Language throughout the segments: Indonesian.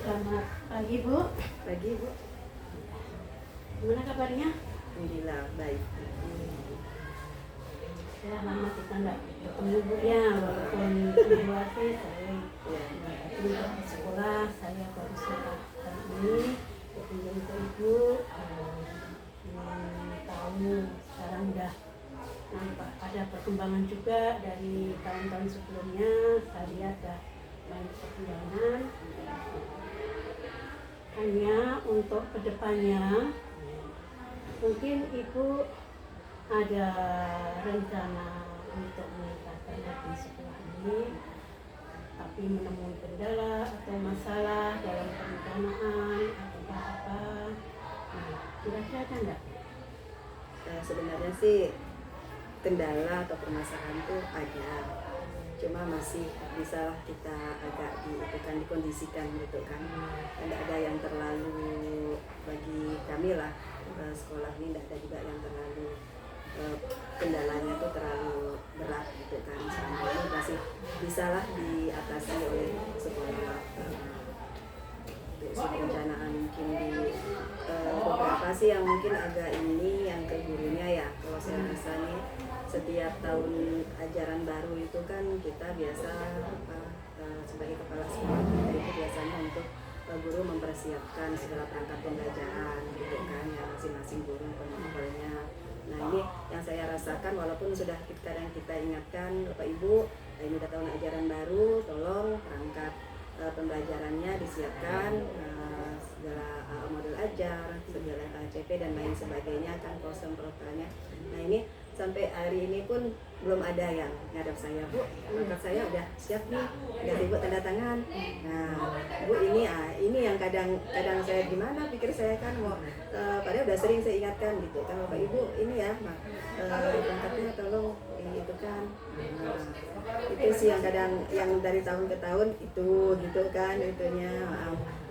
Selamat pagi Bu. Pagi Bu. Gimana kabarnya? Alhamdulillah baik. Ya lama kita nggak ketemu Bu ya, walaupun di luar sih saya di sekolah saya baru sekolah hari ini berkunjung ke Ibu. Tahu sekarang udah nampak ada perkembangan juga dari tahun-tahun sebelumnya. Saya lihat ada banyak perkembangan. Hanya untuk kedepannya mungkin Ibu ada rencana untuk meningkatkan lagi sekolah ini, tapi menemui kendala atau masalah dalam perencanaan atau apa. Nah, kira-kira ada nggak? Sebenarnya sih kendala atau permasalahan itu ada, cuma masih bisa kita agak dikondisikan gitu kan. Tidak ada yang terlalu bagi kami lah, sekolah ini tidak ada juga yang terlalu kendalanya itu terlalu berat gitu kan. Selama ini masih bisalah diatasi oleh sekolah. Perencanaan mungkin di beberapa sih yang mungkin agak ini yang ke gurunya ya. Kalau saya rasa nih setiap tahun ajaran baru itu kan kita biasa sebagai kepala sekolah kita itu biasanya untuk guru mempersiapkan segala perangkat pembelajaran gitu kan, ya masing-masing guru pengamalnya. Nah ini yang saya rasakan, walaupun sudah kadang kita ingatkan Bapak Ibu, ini udah tahun ajaran baru, tolong perangkat pembelajarannya disiapkan, segala modul ajar, segala CP dan lain sebagainya kan, program-programnya. Nah ini sampai hari ini pun belum ada yang ngadap saya, Bu, perangkat saya udah siap nih, udah Ibu tanda tangan. Nah Bu ini yang kadang saya gimana pikir saya kan mau padahal udah sering saya ingatkan gitu kan, Bapak Ibu ini ya perangkatnya tolong itu kan. Nah, itu sih yang kadang yang dari tahun ke tahun itu gitu kan itunya.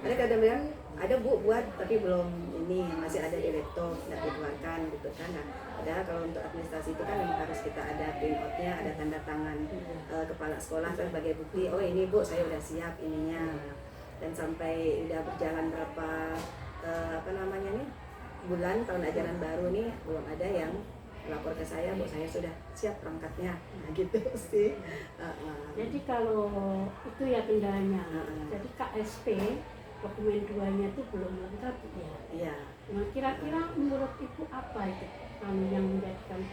Mereka kadang bilang ada Bu buat tapi belum ini, masih ada di laptop tidak dikeluarkan gitu kan. Nah, padahal kalau untuk administrasi itu kan memang harus kita ada print outnya, ada tanda tangan kepala sekolah sebagai bukti, oh ini Bu saya udah siap ininya. Dan sampai udah berjalan berapa bulan tahun ajaran baru nih belum ada yang lapor ke saya, Bu saya sudah siap perangkatnya. Nah gitu sih. Jadi kalau itu ya kendalanya. Jadi KSP dokumen 2-nya itu belum lengkap ya. Iya. Nah, kira-kira menurut Ibu apa itu yang menjadikan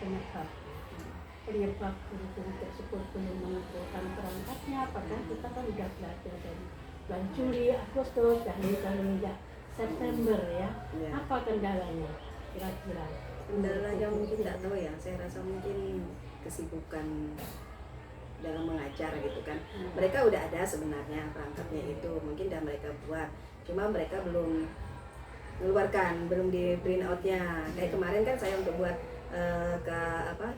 penyebab guru-guru tersebut belum mengumpulkan perangkatnya? Padahal kita kan udah belajar dari bulan Juli, Agustus, dan hingga September ya. Apa kendalanya kira-kira? Kendalanya mungkin tidak tahu ya. Saya rasa mungkin kesibukan dalam mengajar gitu kan. Mereka udah ada sebenarnya perangkatnya itu, mungkin udah mereka buat, cuma mereka belum mengeluarkan, belum di print outnya. Kayak kemarin kan saya untuk buat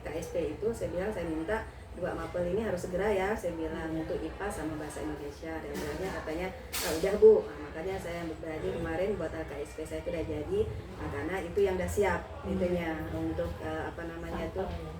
KSP itu saya bilang saya minta 2 mapel ini harus segera ya, saya bilang untuk IPA sama bahasa Indonesia, dan bilangnya katanya udah Bu. Nah, makanya saya berani kemarin buat KSP saya itu udah jadi, karena itu yang udah siap itunya untuk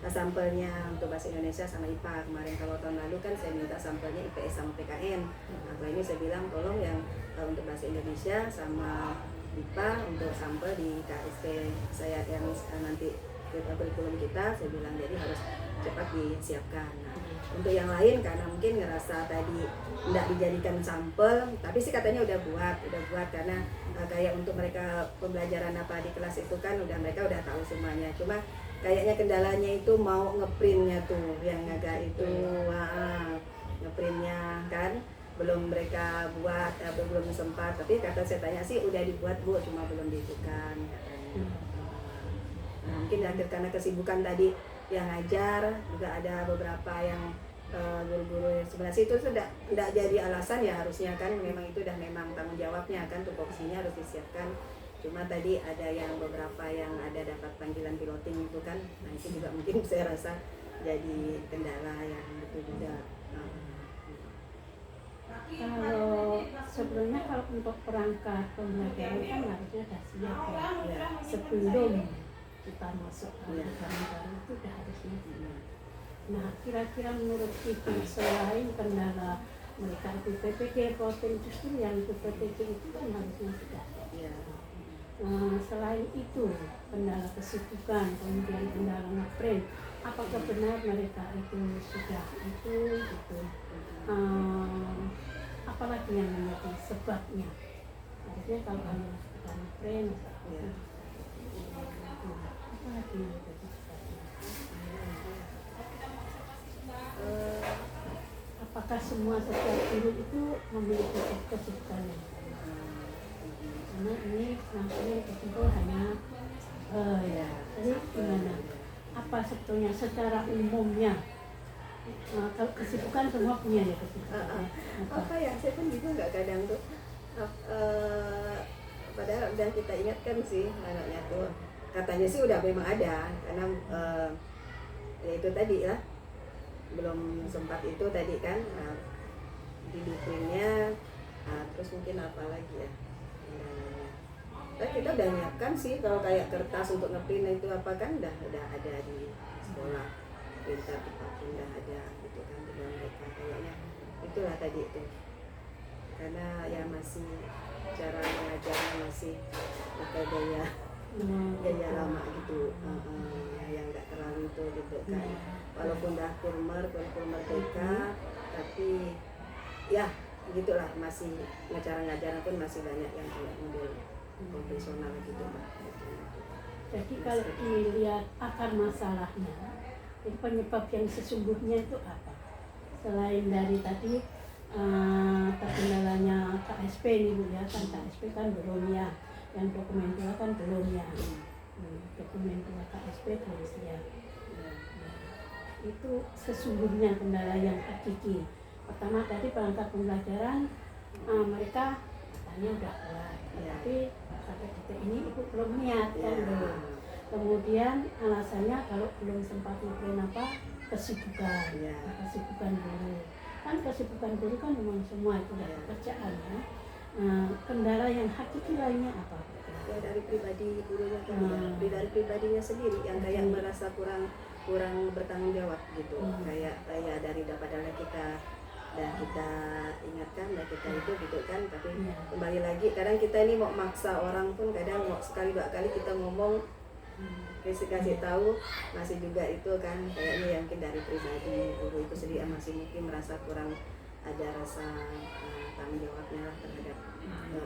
sampelnya untuk bahasa Indonesia sama IPA. Kemarin kalau tahun lalu kan saya minta sampelnya IPS sama PKN. Nah kalau ini saya bilang tolong yang untuk bahasa Indonesia sama IPA untuk sampel di KSP saya yang nanti kurikulum kita, saya bilang jadi harus cepat disiapkan. Nah, untuk yang lain karena mungkin ngerasa tadi tidak dijadikan sampel, tapi sih katanya udah buat karena kayak untuk mereka pembelajaran apa di kelas itu kan mereka udah tahu semuanya. Cuma kayaknya kendalanya itu mau ngeprintnya tuh yang agak itu ngeprintnya kan belum mereka buat, belum sempat. Tapi kata saya tanya sih udah dibuat Bu, cuma belum dibutuhkan katanya. Nah, mungkin karena kesibukan tadi yang ngajar, juga ada beberapa yang guru-guru yang sebenarnya itu sudah tidak jadi alasan ya, harusnya kan memang itu udah memang tanggung jawabnya kan, tupoksinya harus disiapkan. Cuma tadi ada yang beberapa yang ada dapat panggilan piloting itu kan, nah itu juga mungkin saya rasa jadi kendala yang itu juga. Kalau sebenarnya kalau untuk perangkat pembelajaran kan harusnya sudah siap ya. Sebelum kita masuk ajaran baru itu sudah harusnya siap. Nah, kira-kira menurut Ibu selain kendala mereka itu PPG voting, justru yang itu PPG itu kan harusnya sudah. Ya. Selain itu kendala kesibukan, kemudian kendala ngeprint, apakah benar mereka itu sudah itu gitu? Apalagi yang menjadi sebabnya? Harusnya kalau hanya sekedar ngeprint, Ya. apalagi yang menjadi sebabnya? Apakah semua setiap guru itu memiliki kesibukan yang sama? Karena ini nantinya kesibukan hanya ya. Jadi gimana? Apa sebetulnya secara umumnya? Kalau kesibukan semua punya ya kesibukan. Apa ya? Saya pun juga nggak kadang tuh. Padahal udah kita ingatkan sih anaknya tuh. Katanya sih udah memang ada karena ya itu tadi lah. Belum sempat itu tadi kan di duplinnya, terus mungkin apa lagi ya, kita udah nyiapkan sih kalau kayak kertas untuk ngeprint itu apa kan udah ada di sekolah, printer udah ada gitu kan dengan mereka kayaknya itulah tadi itu karena ya masih cara mengajarnya masih pakai gaya lama gitu, yang nggak terlalu itu gitu kan. Walaupun udah kurikulum TK, tapi ya gitulah masih cara ngajarnya pun masih banyak yang kayak model konvensional gitu Mbak. Jadi kalau dilihat akar masalahnya, itu penyebab yang sesungguhnya itu apa? Selain dari tadi terkendalanya KSP nih Bu ya, kan KSP kan belum ya, yang dokumen tua kan belum ya, dokumen tua KSP belum siap. Itu sesungguhnya kendala yang hakiki. Pertama tadi perangkat pembelajaran mereka katanya udah kuat, tapi sampai detik ini ibu belum niat kan belum. Kemudian alasannya kalau belum sempat ngeprint kesibukan, kesibukan dulu. Kan kesibukan dulu kan memang semua itu dari pekerjaan ya. Kendala yang hakiki lainnya apa? Ya dari pribadi gurunya kan, dari pribadinya sendiri yang kayak merasa kurang bertanggung jawab gitu, kayak dari padahal kita ingatkan kita itu gitu kan, tapi kembali lagi kadang kita ini mau maksa orang pun kadang mau sekali dua kali kita ngomong kasih tahu masih juga itu kan kayaknya yang mungkin dari pribadi guru itu sendiri masih mungkin merasa kurang ada rasa tanggung jawabnya lah terhadap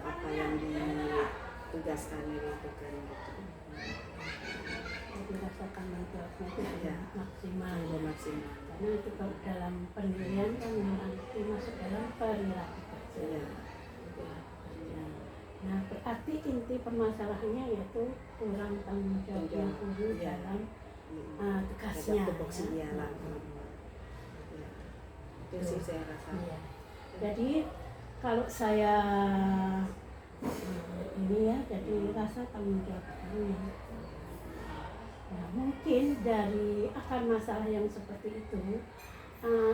apa yang ditugaskan gitu kan gitu. Dirasakan manfaatnya itu maksimal. Karena itu kalau dalam penilaian kan nanti masuk dalam perilaku kerja. Nah berarti inti permasalahannya yaitu kurang tanggung jawabnya guru dalam tugasnya. Tupoksinya lah. Itu sih saya rasa. Jadi kalau saya ini ya, jadi rasa tanggung jawab gurunya. Nah, mungkin dari akar masalah yang seperti itu,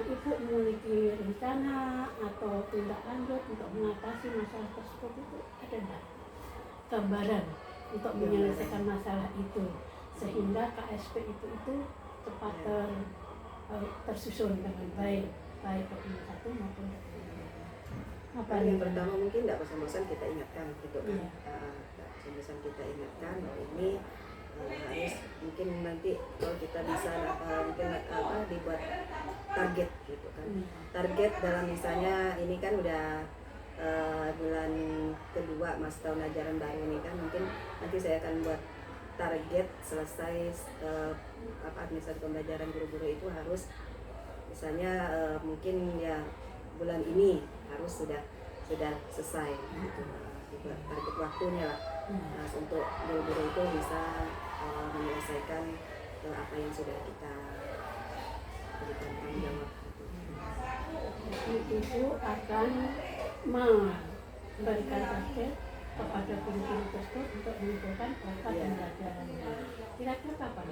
ibu memiliki rencana atau tindak lanjut untuk mengatasi masalah tersebut itu ada enggak? Gambaran untuk menyelesaikan masalah itu sehingga KSP itu cepat tersusun dengan baik dokumen satu maupun apa yang pertama mungkin tidak bosan-bosan kita ingatkan gitu kan, bosan kita ingatkan bahwa ini harus mungkin nanti kalau kita bisa mungkin dibuat target gitu kan, target dalam misalnya ini kan udah bulan kedua mas tahun ajaran baru ini kan, mungkin nanti saya akan buat target selesai administrasi pembelajaran guru-guru itu harus misalnya mungkin ya bulan ini harus sudah selesai gitu. Target waktunya lah untuk guru-guru itu bisa menyelesaikan apa yang sudah kita berikan tanggung jawab. Jadi ibu akan memberikan target kepada guru-guru tersebut untuk mengumpulkan kuota pembelajaran. Kira-kira kapan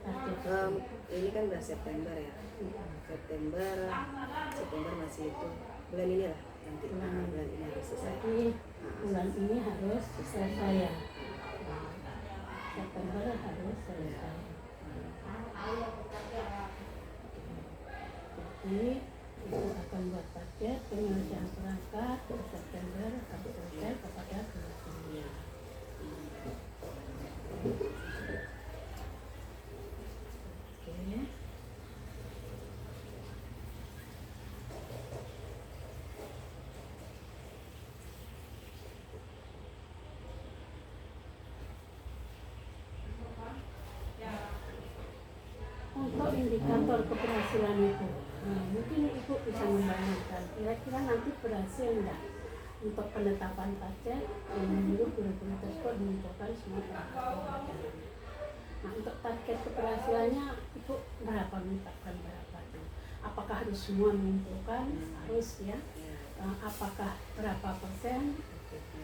target? Ini kan udah September ya. September masih itu bulan ini lah nanti. Bulan ini harus selesai. Jadi bulan ini harus selesai ya. September harus selesai. Jadi itu akan buat target penyelesaian perangkat per September harus selesai kepada kelasnya. Oke. Untuk indikator keberhasilan itu, mungkin Ibu bisa membayangkan kira-kira nanti berhasil enggak untuk penetapan target yang menyuruh guru-guru tersebut mengumpulkan semua perangkat pembelajaran. Nah, untuk target keberhasilannya Ibu berapa, menetapkan berapa itu? Apakah harus semua mengumpulkan? Harus ya. Apakah berapa persen?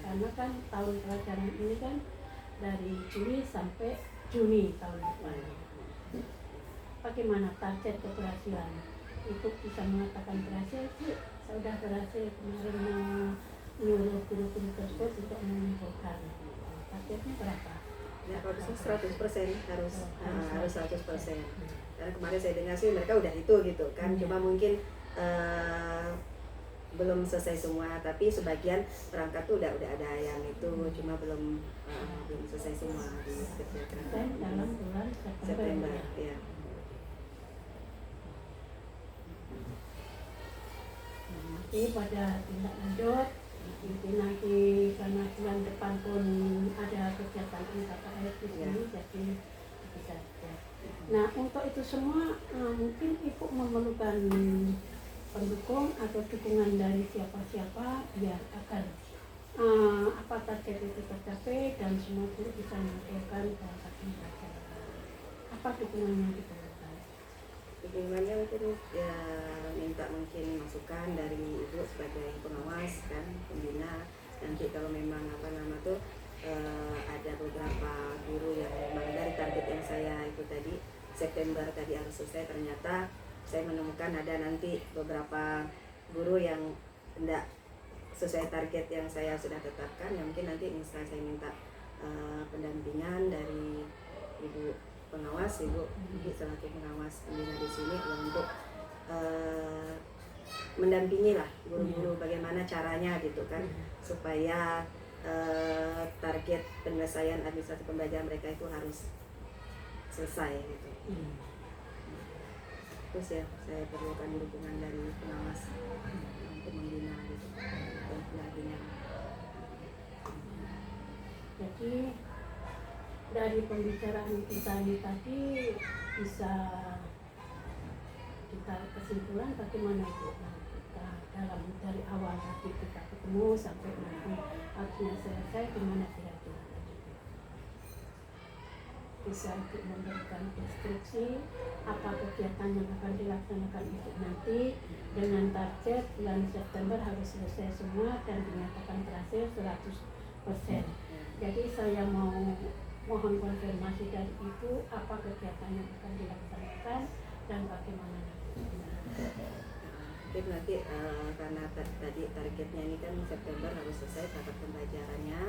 Karena kan tahun pelajaran ini kan dari Juli sampai Juni tahun depan. Bagaimana target keberhasilan? Ibu bisa mengatakan berhasil sih, saya sudah berhasil kemarin menyuruh guru-guru tersebut untuk mengumpulkan. Targetnya berapa? Ya, kalau bisa 100% harus 100%. Karena kemarin saya dengar sih mereka udah itu gitu kan, cuma mungkin belum selesai semua, tapi sebagian perangkat tuh udah ada yang itu, cuma belum selesai semua dikerjakan. Dan dalam bulan September. Ya. Nanti pada tindak lanjut, mungkin nanti karena bulan depan pun ada kegiatan KKR di sini, jadi bisa. Nah, untuk itu semua mungkin Ibu memerlukan pendukung atau dukungan dari siapa-siapa biar akan apa target itu tercapai dan semua guru bisa mengumpulkan perangkat pembelajaran. Apa dukungan yang diperlukan? Dukungannya mungkin ya minta mungkin masukan dari Ibu sebagai pengawas kan, pembina. Nanti kalau memang ada beberapa guru yang memang dari target yang saya itu tadi September tadi harus selesai, ternyata saya menemukan ada nanti beberapa guru yang tidak sesuai target yang saya sudah tetapkan, ya mungkin nanti misal saya minta pendampingan dari Ibu pengawas, Ibu selaku pengawas pembina di sini untuk mendampingi lah guru-guru bagaimana caranya gitu kan, supaya target penyelesaian administrasi pembelajaran mereka itu harus selesai gitu. Terus ya saya perlukan dukungan dari pengawas untuk membina gitu dan pendampingan. Jadi dari pembicaraan kita ini tadi bisa kita kesimpulan bagaimana itu kita dalam dari awal tadi kita ketemu sampai nanti akhirnya selesai gimana kira-kira bisa untuk memberikan instruksi apa kegiatan yang akan dilaksanakan untuk nanti dengan target bulan September harus selesai semua dan dinyatakan berhasil 100%. Jadi saya mohon konfirmasi dari Ibu apa kegiatan yang akan dilaksanakan dan bagaimana Mungkin nanti karena tadi targetnya ini kan September harus selesai tahap pembelajarannya,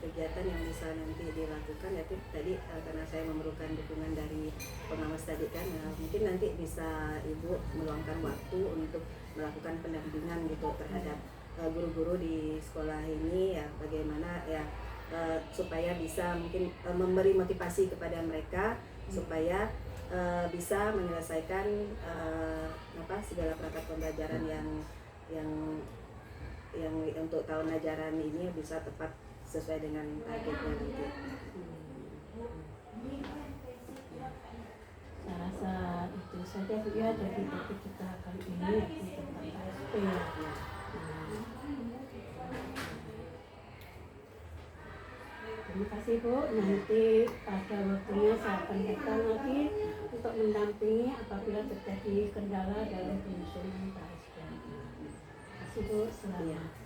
kegiatan yang bisa nanti dilakukan yaitu tadi karena saya memerlukan dukungan dari pengawas tadi kan, mungkin nanti bisa Ibu meluangkan waktu untuk melakukan pendampingan gitu terhadap guru-guru di sekolah ini ya, bagaimana ya supaya bisa mungkin memberi motivasi kepada mereka supaya bisa menyelesaikan segala perangkat pembelajaran yang untuk tahun ajaran ini bisa tepat sesuai dengan targetnya nanti. Saya rasa itu saja Bu ya dari topik kita kali ini tentang KSP. Terima kasih Bu, nanti pada waktunya saya akan datang lagi untuk mendampingi apabila terjadi kendala dalam penyusunan KSP. Terima kasih Bu, selamat.